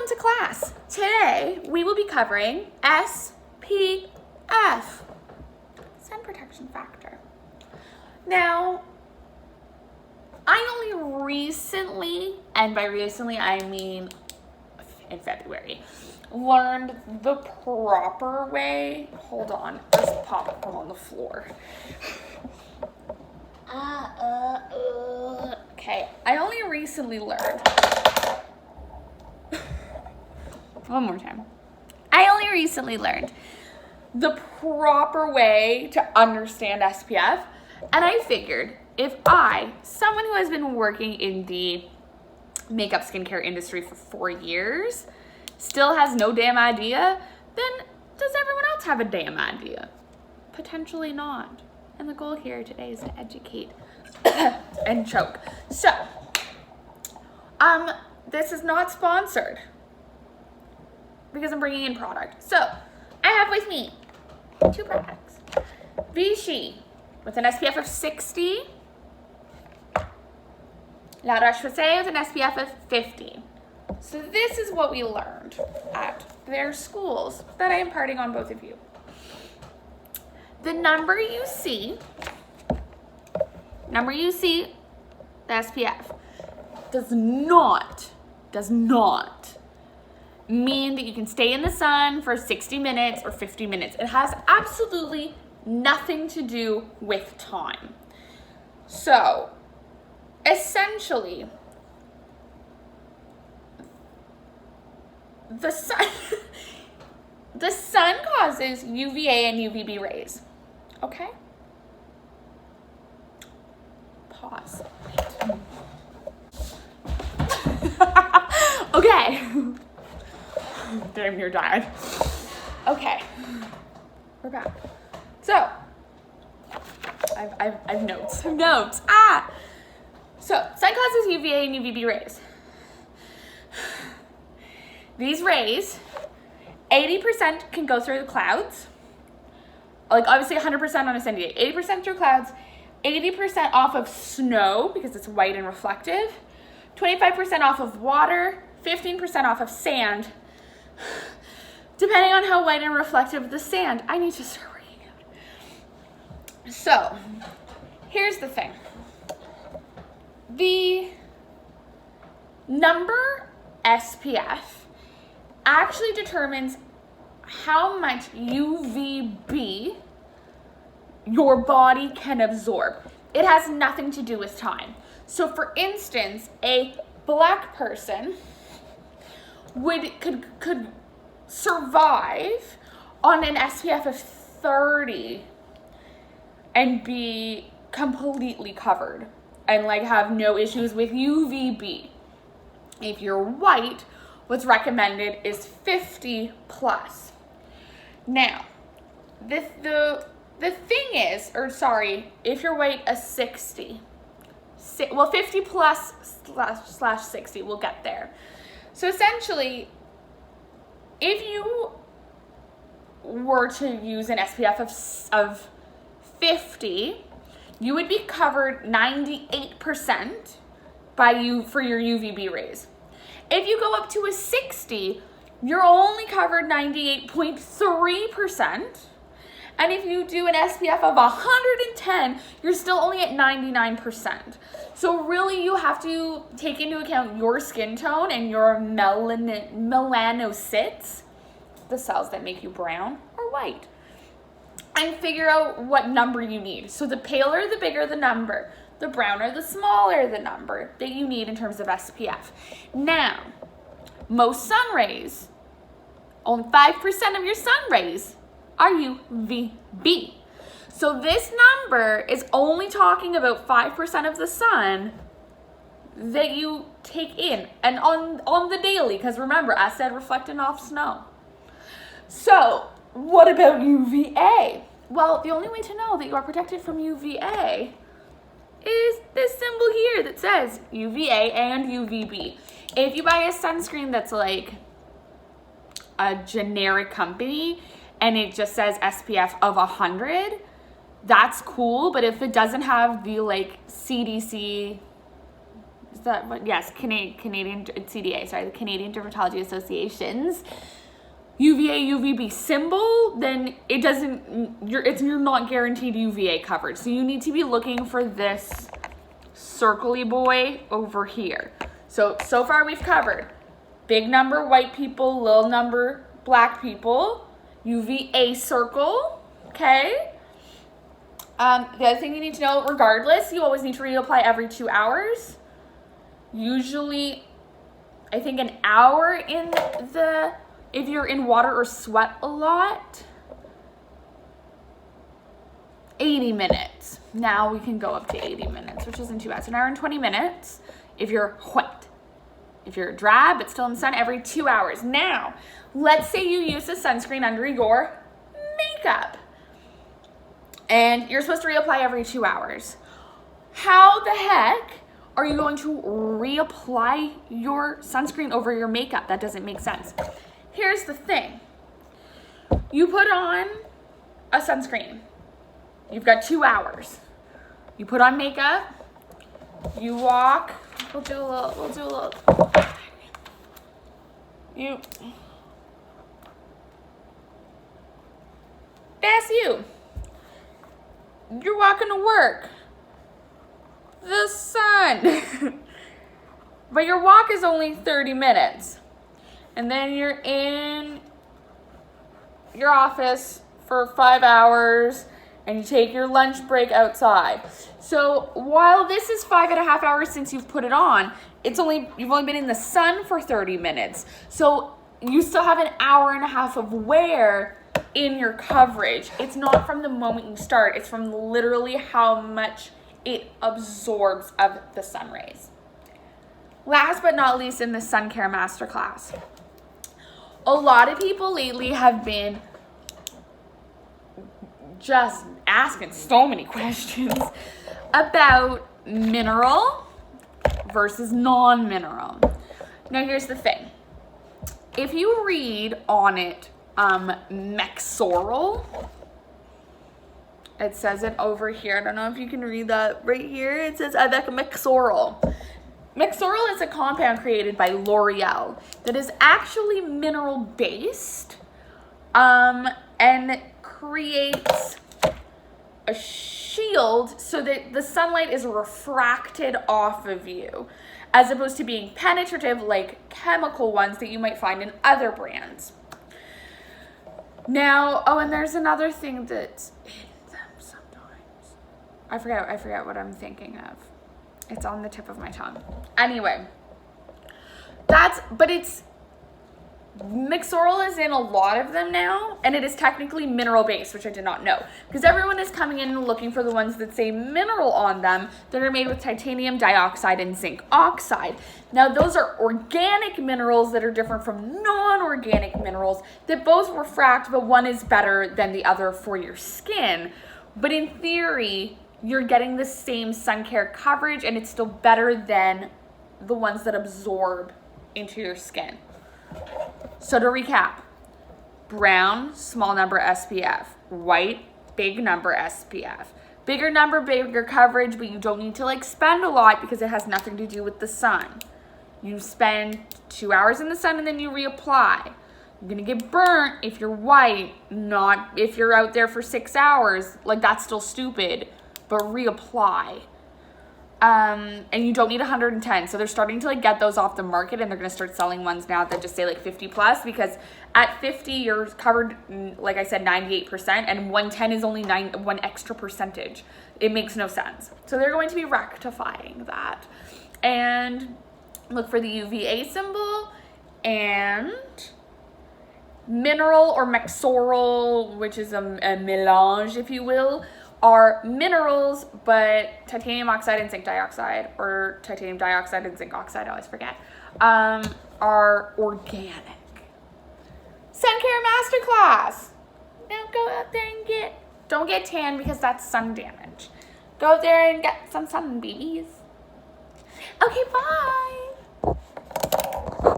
to class. Today, we will be covering SPF, sun protection factor. Now, I only recently, and by recently I mean in February, learned the proper way. Hold on, there's popcorn on the floor. Okay, I only recently learned. One more time. I only recently learned the proper way to understand SPF, and I figured if someone who has been working in the makeup skincare industry for 4 years, still has no damn idea, then does everyone else have a damn idea? Potentially not. And the goal here today is to educate and choke. So, this is not sponsored because I'm bringing in product. So, I have with me 2 products. Vichy with an SPF of 60. La Roche-Posay with an SPF of 50. So this is what we learned at their schools that I am imparting on both of you. The number you see, the SPF, does not mean that you can stay in the sun for 60 minutes or 50 minutes. It has absolutely nothing to do with time. So, essentially, the sun causes UVA and UVB rays. Okay? Pause. Okay. Damn near died. Okay. We're back. So, I've notes. So, sun causes UVA and UVB rays. These rays, 80% can go through the clouds. Like, obviously 100% on a sunny day. 80% through clouds, 80% off of snow because it's white and reflective, 25% off of water, 15% off of sand. Depending on how white and reflective the sand, I need to start working out. So, here's the thing. The number SPF actually determines how much UVB your body can absorb. It has nothing to do with time. So for instance, a black person could survive on an SPF of 30 and be completely covered and like have no issues with UVB. If you're white, what's recommended is 50 plus. Now, the thing is, if you're white, a 60. Well, 50 plus slash 60, we'll get there. So essentially, if you were to use an SPF of 50, you would be covered 98% for your UVB rays. If you go up to a 60, you're only covered 98.3%. And if you do an SPF of 110, you're still only at 99%. So really you have to take into account your skin tone and your melanocytes, the cells that make you brown or white, and figure out what number you need. So the paler, the bigger the number. The browner, the smaller the number that you need in terms of SPF. Now, most sun rays, only 5% of your sun rays are UVB. So this number is only talking about 5% of the sun that you take in and on the daily, because remember, I said reflecting off snow. So what about UVA? Well, the only way to know that you are protected from UVA is this symbol here that says UVA and UVB. If you buy a sunscreen that's like a generic company and it just says SPF of 100, that's cool. But if it doesn't have the like CDC Is that what? Yes, Canadian CDA, sorry, the Canadian Dermatology Association's UVA UVB symbol, then it doesn't, you're not guaranteed UVA coverage. So you need to be looking for this circly boy over here. So far we've covered big number white people, little number black people, UVA circle, okay? The other thing you need to know, regardless, you always need to reapply every 2 hours. Usually, I think an hour if you're in water or sweat a lot, 80 minutes. Now we can go up to 80 minutes, which isn't too bad. So an hour and 20 minutes if you're white. If you're drab but still in the sun, every 2 hours. Now, let's say you use a sunscreen under your makeup and you're supposed to reapply every 2 hours. How the heck are you going to reapply your sunscreen over your makeup? That doesn't make sense. Here's the thing. You put on a sunscreen. You've got 2 hours. You put on makeup. You walk. We'll do a little. That's you. You're walking to work. The sun. But your walk is only 30 minutes. And then you're in your office for 5 hours and you take your lunch break outside. So while this is 5.5 hours since you've put it on, you've only been in the sun for 30 minutes. So you still have an hour and a half of wear in your coverage. It's not from the moment you start. It's from literally how much it absorbs of the sun rays. Last but not least, in the sun care masterclass, a lot of people lately have been just asking so many questions about mineral versus non-mineral. Now here's the thing. If you read on it, Mexoral, it says it over here. I don't know if you can read that right here. It says avec Mexoral. Mexoral is a compound created by L'Oreal that is actually mineral based, and creates a shield so that the sunlight is refracted off of you, as opposed to being penetrative like chemical ones that you might find in other brands. Now, and there's another thing that's in them sometimes. I forget what I'm thinking of. It's on the tip of my tongue. Anyway, Mexoral is in a lot of them now, and it is technically mineral based, which I did not know, because everyone is coming in and looking for the ones that say mineral on them that are made with titanium dioxide and zinc oxide. Now those are organic minerals that are different from non-organic minerals that both refract, but one is better than the other for your skin. But in theory, you're getting the same sun care coverage, and it's still better than the ones that absorb into your skin. So to recap, brown, small number SPF, white, big number SPF. Bigger number, bigger coverage, but you don't need to spend a lot because it has nothing to do with the sun. You spend 2 hours in the sun and then you reapply. You're gonna get burnt if you're white, not if you're out there for 6 hours. That's still stupid, but reapply. And you don't need 110. So they're starting to get those off the market, and they're going to start selling ones now that just say 50 plus, because at 50 you're covered, like I said, 98%, and 110 is only 1 extra percentage. It makes no sense. So they're going to be rectifying that. And look for the UVA symbol, and mineral or Mexoral, which is a melange, if you will, are minerals, but titanium oxide and zinc dioxide, or titanium dioxide and zinc oxide, I always forget, are organic. Sun care masterclass. Now go out there and don't get tan because that's sun damage. Go out there and get some sun, babies. Okay, bye.